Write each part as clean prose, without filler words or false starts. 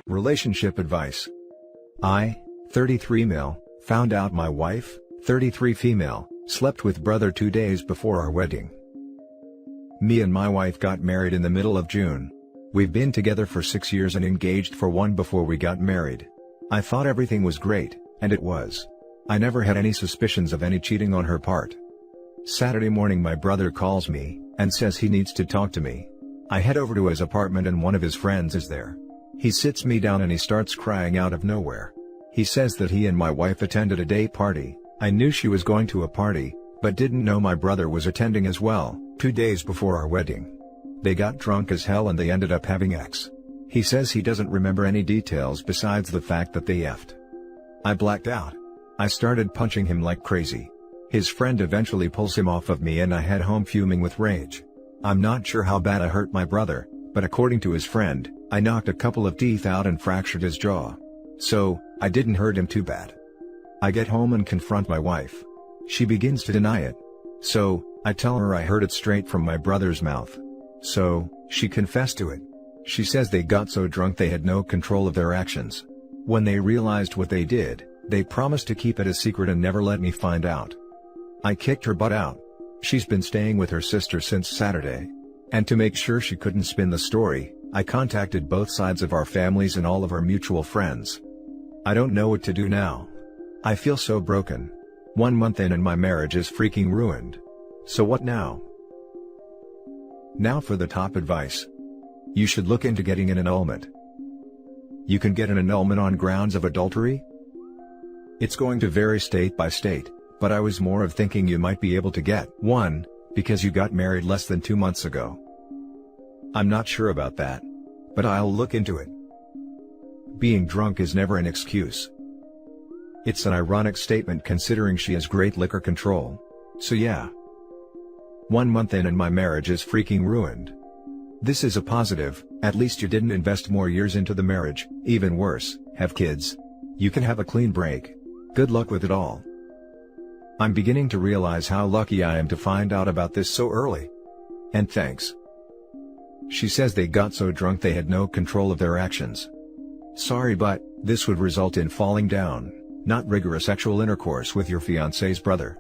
Relationship advice. I, 33 male, found out my wife, 33 female, slept with brother 2 days before our wedding. Me and my wife got married in the middle of June. We've been together for 6 years and engaged for 1 before we got married. I thought everything was great, and it was. I never had any suspicions of any cheating on her part. Saturday morning my brother calls me, and says he needs to talk to me. I head over to his apartment and one of his friends is there. He sits me down and he starts crying out of nowhere. He says that he and my wife attended a day party. I knew she was going to a party, but didn't know my brother was attending as well, 2 days before our wedding. They got drunk as hell and they ended up having sex. He says he doesn't remember any details besides the fact that they effed. I blacked out. I started punching him like crazy. His friend eventually pulls him off of me and I head home fuming with rage. I'm not sure how bad I hurt my brother, but according to his friend, I knocked a couple of teeth out and fractured his jaw. So, I didn't hurt him too bad. I get home and confront my wife. She begins to deny it. So, I tell her I heard it straight from my brother's mouth. So, she confessed to it. She says they got so drunk they had no control of their actions. When they realized what they did, they promised to keep it a secret and never let me find out. I kicked her butt out. She's been staying with her sister since Saturday. And to make sure she couldn't spin the story, I contacted both sides of our families and all of our mutual friends. I don't know what to do now. I feel so broken. 1 month in and my marriage is freaking ruined. So what now? Now for the top advice. You should look into getting an annulment. You can get an annulment on grounds of adultery. It's going to vary state by state, but I was more of thinking you might be able to get one, because you got married less than 2 months ago. I'm not sure about that. But I'll look into it. Being drunk is never an excuse. It's an ironic statement considering she has great liquor control. So yeah. 1 month in and my marriage is freaking ruined. This is a positive, at least you didn't invest more years into the marriage, even worse, have kids. You can have a clean break. Good luck with it all. I'm beginning to realize how lucky I am to find out about this so early. And thanks. She says they got so drunk they had no control of their actions. Sorry, but this would result in falling down, not rigorous sexual intercourse with your fiancé's brother.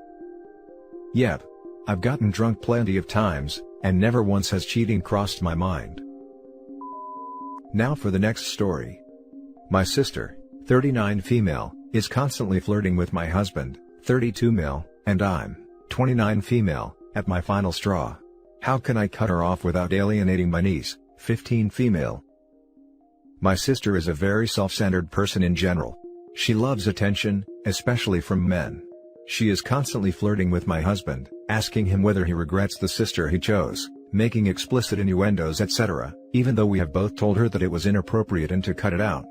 Yep. I've gotten drunk plenty of times, and never once has cheating crossed my mind. Now for the next story. My sister, 39 female, is constantly flirting with my husband, 32 male, and I'm, 29 female, at my final straw. How can I cut her off without alienating my niece, 15 female? My sister is a very self-centered person in general. She loves attention, especially from men. She is constantly flirting with my husband, asking him whether he regrets the sister he chose, making explicit innuendos etc., even though we have both told her that it was inappropriate and to cut it out.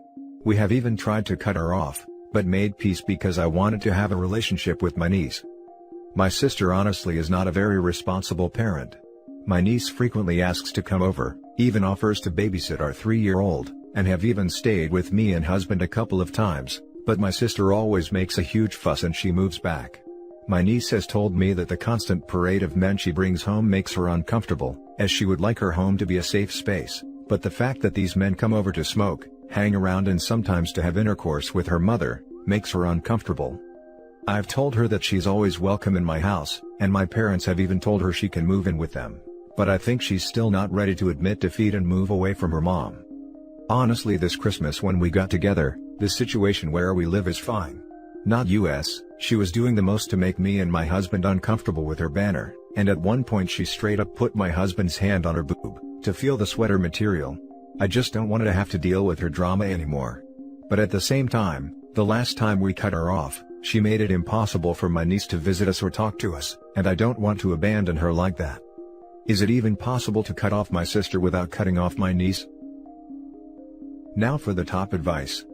We have even tried to cut her off, but made peace because I wanted to have a relationship with my niece. My sister honestly is not a very responsible parent. My niece frequently asks to come over, even offers to babysit our 3-year-old, and have even stayed with me and husband a couple of times, but my sister always makes a huge fuss and she moves back. My niece has told me that the constant parade of men she brings home makes her uncomfortable, as she would like her home to be a safe space, but the fact that these men come over to smoke, hang around and sometimes to have intercourse with her mother, makes her uncomfortable. I've told her that she's always welcome in my house, and my parents have even told her she can move in with them. But I think she's still not ready to admit defeat and move away from her mom. Honestly, this Christmas when we got together, the situation where we live is fine. Not US, she was doing the most to make me and my husband uncomfortable with her banner, and at one point she straight up put my husband's hand on her boob, to feel the sweater material. I just don't want to have to deal with her drama anymore. But at the same time, the last time we cut her off, she made it impossible for my niece to visit us or talk to us, and I don't want to abandon her like that. Is it even possible to cut off my sister without cutting off my niece? Now for the top advice.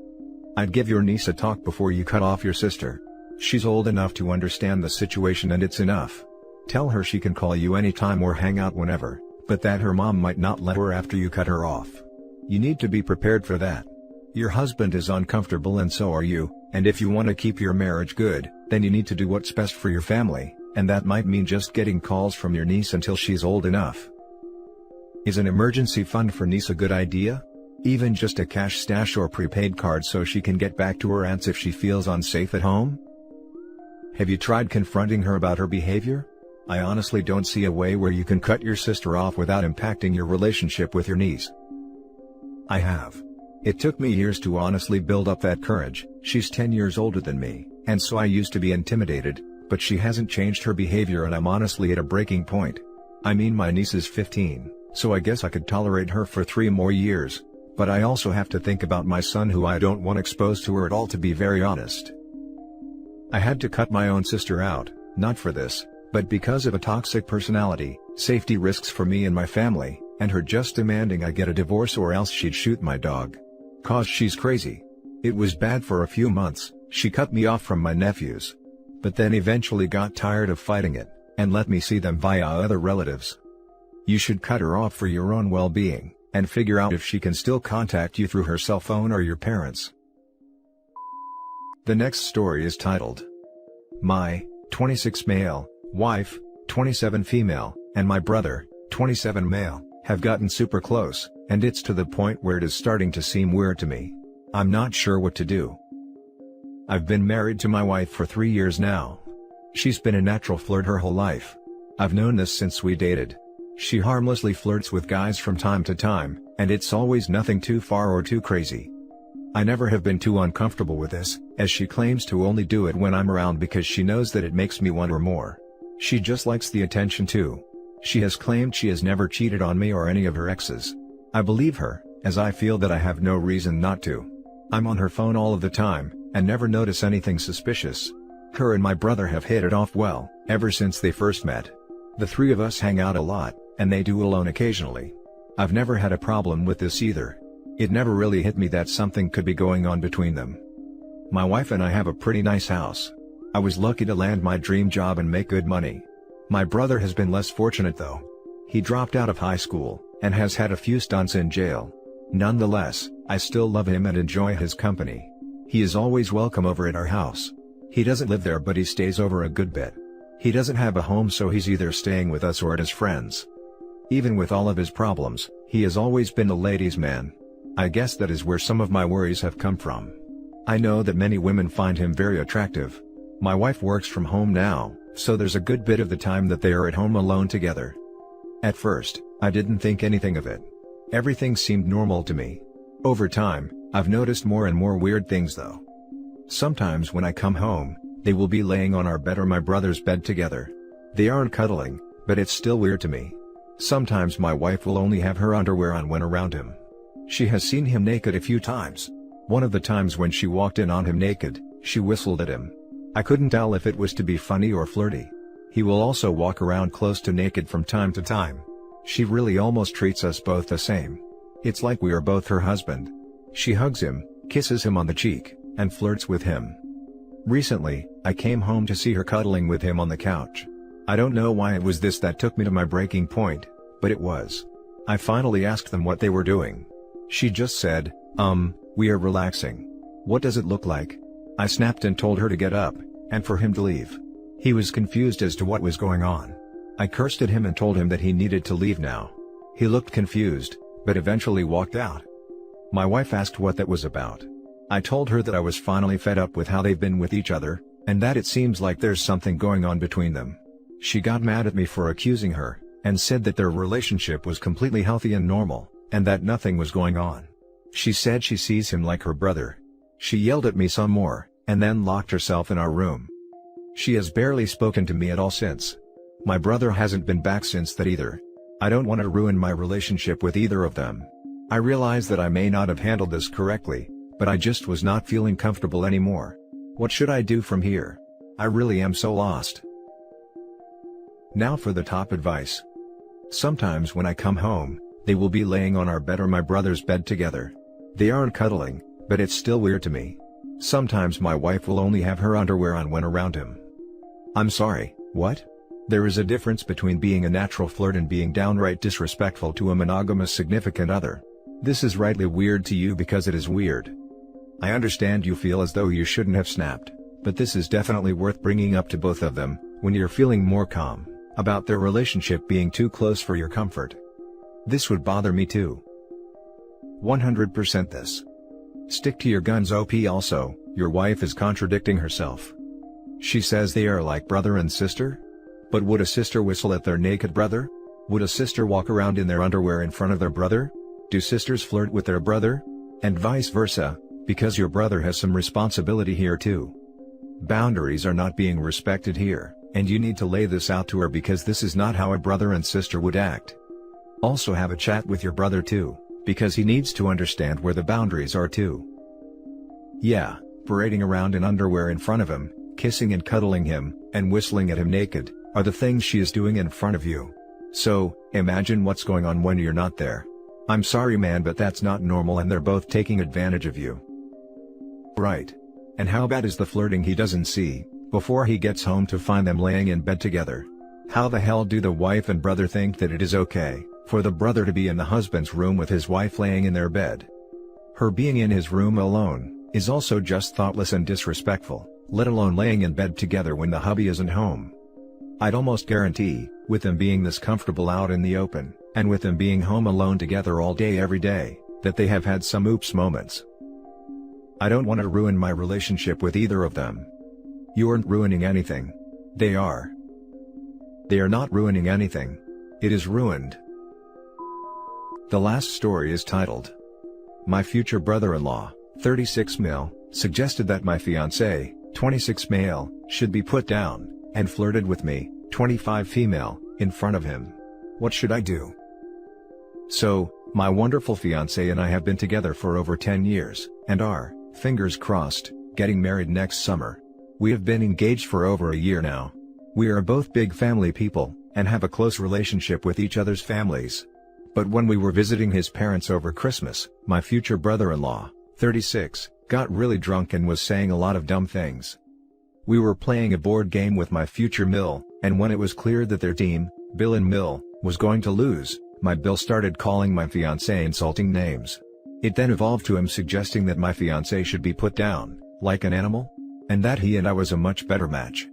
I'd give your niece a talk before you cut off your sister. She's old enough to understand the situation and it's enough. Tell her she can call you anytime or hang out whenever, but that her mom might not let her after you cut her off. You need to be prepared for that. Your husband is uncomfortable and so are you, and if you want to keep your marriage good, then you need to do what's best for your family, and that might mean just getting calls from your niece until she's old enough. Is an emergency fund for niece a good idea? Even just a cash stash or prepaid card so she can get back to her aunts if she feels unsafe at home? Have you tried confronting her about her behavior? I honestly don't see a way where you can cut your sister off without impacting your relationship with your niece. I have. It took me years to honestly build up that courage. She's 10 years older than me, and so I used to be intimidated, but she hasn't changed her behavior and I'm honestly at a breaking point. I mean, my niece is 15, so I guess I could tolerate her for 3 more years, but I also have to think about my son who I don't want exposed to her at all, to be very honest. I had to cut my own sister out, not for this, but because of a toxic personality, safety risks for me and my family, and her just demanding I get a divorce or else she'd shoot my dog. 'Cause she's crazy. It was bad for a few months. She cut me off from my nephews. But then eventually got tired of fighting it, and let me see them via other relatives. You should cut her off for your own well-being, and figure out if she can still contact you through her cell phone or your parents. The next story is titled, My, 26 male, wife, 27 female, and my brother, 27 male, have gotten super close, and it's to the point where it is starting to seem weird to me. I'm not sure what to do. I've been married to my wife for 3 years now. She's been a natural flirt her whole life. I've known this since we dated. She harmlessly flirts with guys from time to time, and it's always nothing too far or too crazy. I never have been too uncomfortable with this, as she claims to only do it when I'm around because she knows that it makes me want her more. She just likes the attention too. She has claimed she has never cheated on me or any of her exes. I believe her, as I feel that I have no reason not to. I'm on her phone all of the time, and never notice anything suspicious. Her and my brother have hit it off well, ever since they first met. The 3 of us hang out a lot, and they do alone occasionally. I've never had a problem with this either. It never really hit me that something could be going on between them. My wife and I have a pretty nice house. I was lucky to land my dream job and make good money. My brother has been less fortunate though. He dropped out of high school, and has had a few stunts in jail. Nonetheless, I still love him and enjoy his company. He is always welcome over at our house. He doesn't live there, but he stays over a good bit. He doesn't have a home, so he's either staying with us or at his friends. Even with all of his problems, he has always been a ladies' man. I guess that is where some of my worries have come from. I know that many women find him very attractive. My wife works from home now, so there's a good bit of the time that they are at home alone together. At first, I didn't think anything of it. Everything seemed normal to me. Over time, I've noticed more and more weird things though. Sometimes when I come home, they will be laying on our bed or my brother's bed together. They aren't cuddling, but it's still weird to me. Sometimes my wife will only have her underwear on when around him. She has seen him naked a few times. One of the times when she walked in on him naked, she whistled at him. I couldn't tell if it was to be funny or flirty. He will also walk around close to naked from time to time. She really almost treats us both the same. It's like we are both her husband. She hugs him, kisses him on the cheek, and flirts with him. Recently, I came home to see her cuddling with him on the couch. I don't know why it was this that took me to my breaking point, but it was. I finally asked them what they were doing. She just said, we are relaxing. What does it look like? I snapped and told her to get up, and for him to leave. He was confused as to what was going on. I cursed at him and told him that he needed to leave now. He looked confused, but eventually walked out. My wife asked what that was about. I told her that I was finally fed up with how they've been with each other, and that it seems like there's something going on between them. She got mad at me for accusing her, and said that their relationship was completely healthy and normal, and that nothing was going on. She said she sees him like her brother. She yelled at me some more, and then locked herself in our room. She has barely spoken to me at all since. My brother hasn't been back since that either. I don't want to ruin my relationship with either of them. I realize that I may not have handled this correctly, but I just was not feeling comfortable anymore. What should I do from here? I really am so lost. Now for the top advice. Sometimes when I come home, they will be laying on our bed or my brother's bed together. They aren't cuddling, but it's still weird to me. Sometimes my wife will only have her underwear on when around him. I'm sorry, what? There is a difference between being a natural flirt and being downright disrespectful to a monogamous significant other. This is rightly weird to you because it is weird. I understand you feel as though you shouldn't have snapped, but this is definitely worth bringing up to both of them, when you're feeling more calm about their relationship being too close for your comfort. This would bother me too. 100% this. Stick to your guns OP. Also, your wife is contradicting herself. She says they are like brother and sister? But would a sister whistle at their naked brother? Would a sister walk around in their underwear in front of their brother? Do sisters flirt with their brother? And vice versa, because your brother has some responsibility here too. Boundaries are not being respected here, and you need to lay this out to her because this is not how a brother and sister would act. Also have a chat with your brother too, because he needs to understand where the boundaries are too. Yeah, parading around in underwear in front of him, kissing and cuddling him, and whistling at him naked, are the things she is doing in front of you. So, imagine what's going on when you're not there. I'm sorry man, but that's not normal and they're both taking advantage of you. Right. And how bad is the flirting he doesn't see, before he gets home to find them laying in bed together? How the hell do the wife and brother think that it is okay for the brother to be in the husband's room with his wife laying in their bed? Her being in his room alone is also just thoughtless and disrespectful, let alone laying in bed together when the hubby isn't home. I'd almost guarantee, with them being this comfortable out in the open, and with them being home alone together all day every day, that they have had some oops moments. I don't want to ruin my relationship with either of them. You aren't ruining anything. They are. They are not ruining anything. It is ruined. The last story is titled, My future brother-in-law, 36 male, suggested that my fiancé, 26 male, should be put down, and flirted with me, 25 female, in front of him. What should I do? So, my wonderful fiancé and I have been together for over 10 years, and are, fingers crossed, getting married next summer. We have been engaged for over a year now. We are both big family people, and have a close relationship with each other's families. But when we were visiting his parents over Christmas, my future brother-in-law, 36, got really drunk and was saying a lot of dumb things. We were playing a board game with my future Mill, and when it was clear that their team, Bill and Mill, was going to lose, my Bill started calling my fiancé insulting names. It then evolved to him suggesting that my fiancé should be put down, like an animal, and that he and I was a much better match.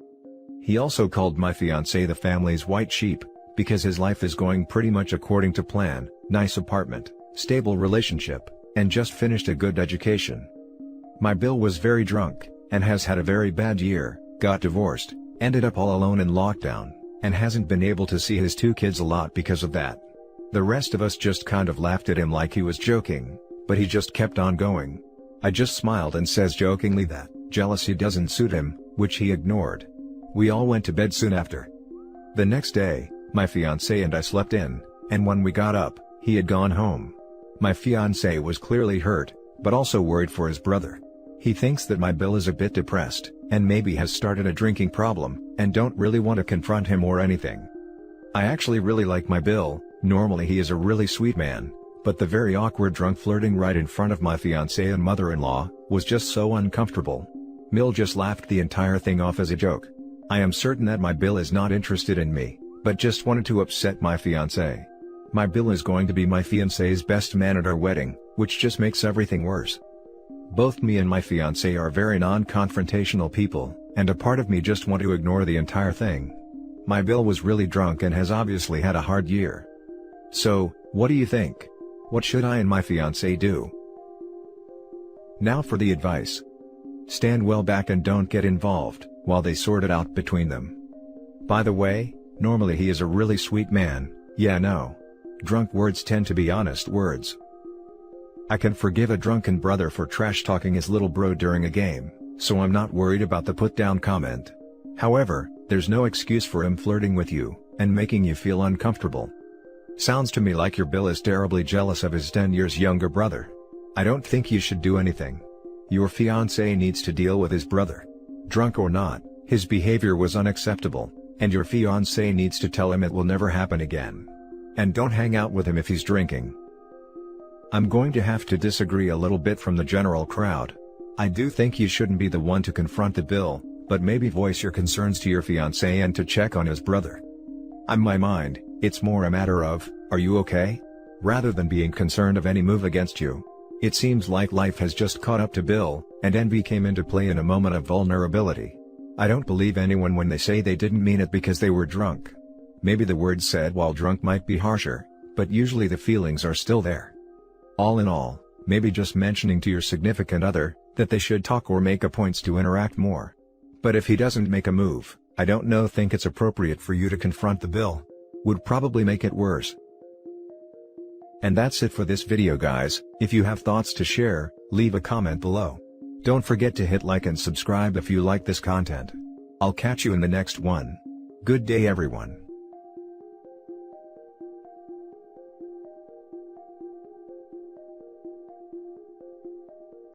He also called my fiancé the family's white sheep, because his life is going pretty much according to plan, nice apartment, stable relationship, and just finished a good education. My Bill was very drunk, and has had a very bad year, got divorced, ended up all alone in lockdown, and hasn't been able to see his 2 kids a lot because of that. The rest of us just kind of laughed at him like he was joking, but he just kept on going. I just smiled and says jokingly that jealousy doesn't suit him, which he ignored. We all went to bed soon after. The next day, my fiancé and I slept in, and when we got up, he had gone home. My fiancé was clearly hurt, but also worried for his brother. He thinks that my Bill is a bit depressed, and maybe has started a drinking problem, and don't really want to confront him or anything. I actually really like my Bill. Normally he is a really sweet man, but the very awkward drunk flirting right in front of my fiancé and mother-in-law was just so uncomfortable. Mill just laughed the entire thing off as a joke. I am certain that my Bill is not interested in me, but just wanted to upset my fiancé. My Bill is going to be my fiancé's best man at our wedding, which just makes everything worse. Both me and my fiancé are very non-confrontational people, and a part of me just want to ignore the entire thing. My Bill was really drunk and has obviously had a hard year. So, what do you think? What should I and my fiancé do? Now for the advice. Stand well back and don't get involved, while they sort it out between them. By the way, normally he is a really sweet man, yeah no. Drunk words tend to be honest words. I can forgive a drunken brother for trash-talking his little bro during a game, so I'm not worried about the put-down comment. However, there's no excuse for him flirting with you, and making you feel uncomfortable. Sounds to me like your Bill is terribly jealous of his 10 years younger brother. I don't think you should do anything. Your fiancé needs to deal with his brother. Drunk or not, his behavior was unacceptable, and your fiancé needs to tell him it will never happen again. And don't hang out with him if he's drinking. I'm going to have to disagree a little bit from the general crowd. I do think you shouldn't be the one to confront the Bill, but maybe voice your concerns to your fiancé and to check on his brother. On my mind, it's more a matter of, are you okay? Rather than being concerned of any move against you. It seems like life has just caught up to Bill, and envy came into play in a moment of vulnerability. I don't believe anyone when they say they didn't mean it because they were drunk. Maybe the words said while drunk might be harsher, but usually the feelings are still there. All in all, maybe just mentioning to your significant other that they should talk or make a point to interact more. But if he doesn't make a move, I don't think it's appropriate for you to confront the bill. Would probably make it worse. And that's it for this video, guys. If you have thoughts to share, leave a comment below. Don't forget to hit like and subscribe if you like this content. I'll catch you in the next one. Good day, everyone.